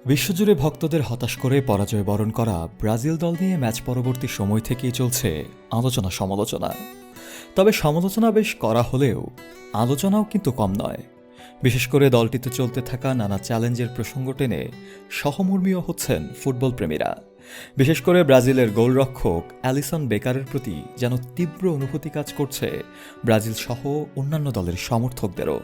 বিশ্বজুড়ে ভক্তদের হতাশ করে পরাজয় বরণ করা ব্রাজিল দল নিয়ে ম্যাচ পরবর্তী সময় থেকেই চলছে আলোচনা সমালোচনা। তবে সমালোচনা বেশ করা হলেও আলোচনাও কিন্তু কম নয়। বিশেষ করে দলটিতে চলতে থাকা নানা চ্যালেঞ্জের প্রসঙ্গ টেনে সহমর্মীও হচ্ছেন ফুটবল প্রেমীরা। বিশেষ করে ব্রাজিলের গোলরক্ষক অ্যালিসন বেকারের প্রতি যেন তীব্র অনুভূতি কাজ করছে ব্রাজিল সহ অন্যান্য দলের সমর্থকদেরও।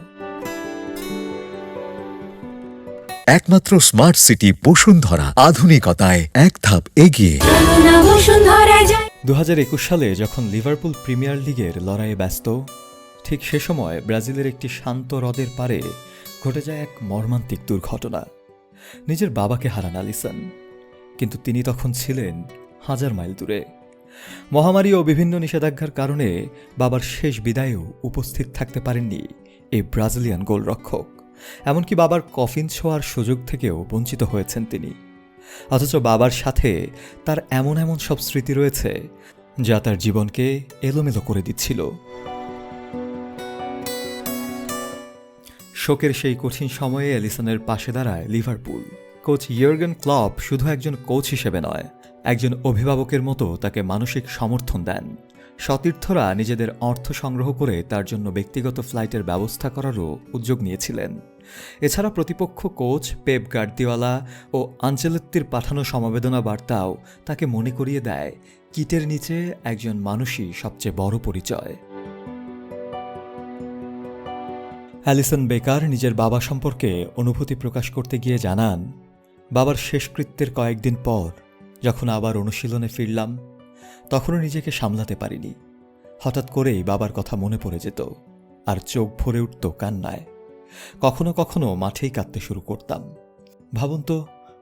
একমাত্র স্মার্ট সিটি বসুন্ধরা, আধুনিকতায় এক ধাপ এগিয়ে। 2021 সালে যখন লিভারপুল প্রিমিয়ার লিগের লড়াইয়ে ব্যস্ত, ঠিক সে সময় ব্রাজিলের একটি শান্ত হ্রদের পারে ঘটে যায় এক মর্মান্তিক দুর্ঘটনা। নিজের বাবাকে হারান অ্যালিসন, কিন্তু তিনি তখন ছিলেন 1000 মাইল দূরে। মহামারী ও বিভিন্ন নিষেধাজ্ঞার কারণে বাবার শেষ বিদায়েও উপস্থিত থাকতে পারেননি এই ব্রাজিলিয়ান গোলরক্ষক। এমনকি বাবার কফিন ছোঁয়ার সুযোগ থেকেও বঞ্চিত হয়েছেন তিনি। অথচ বাবার সাথে তার এমন এমন সব স্মৃতি রয়েছে যা তার জীবনকে এলোমেলো করে দিচ্ছিল। শোকের সেই কঠিন সময়ে অ্যালিসনের পাশে দাঁড়ায় লিভারপুল। কোচ ইয়র্গেন ক্লপ শুধু একজন কোচ হিসেবে নয়, একজন অভিভাবকের মতো তাকে মানসিক সমর্থন দেন। সতীর্থরা নিজেদের অর্থ সংগ্রহ করে তার জন্য ব্যক্তিগত ফ্লাইটের ব্যবস্থা করারও উদ্যোগ নিয়েছিলেন। এছাড়া প্রতিপক্ষ কোচ পেপ গার্দিওলা ও আনচেলত্তির পাঠানো সমবেদনা বার্তাও তাকে মনে করিয়ে দেয় কিটের নিচে একজন মানুষই সবচেয়ে বড় পরিচয়। অ্যালিসন বেকার নিজের বাবা সম্পর্কে অনুভূতি প্রকাশ করতে গিয়ে জানান, বাবার শেষকৃত্যের কয়েকদিন পর যখন আবার অনুশীলনে ফিরলাম, তখনও নিজেকে সামলাতে পারিনি। হঠাৎ করেই বাবার কথা মনে পড়ে যেত আর চোখ ভরে উঠত কান্নায়। কখনো কখনো মাঠেই কাঁদতে শুরু করতাম। ভাবুন তো,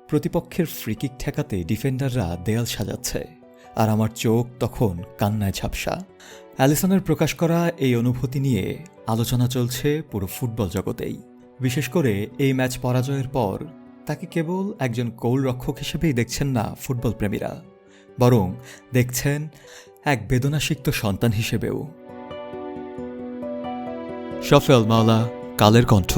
প্রতিপক্ষের ফ্রিকিক ঠেকাতে ডিফেন্ডাররা দেয়াল সাজাচ্ছে আর আমার চোখ তখন কান্নায় ঝাপসা। অ্যালিসনের প্রকাশ করা এই অনুভূতি নিয়ে আলোচনা চলছে পুরো ফুটবল জগতেই। বিশেষ করে এই ম্যাচ পরাজয়ের পর তাকে কেবল একজন গোলরক্ষক হিসেবেই দেখছেন না ফুটবল প্রেমীরা, বরং দেখছেন এক বেদনাসিক্ত সন্তান হিসেবেও। শফেল মাওলা, কালের কণ্ঠ।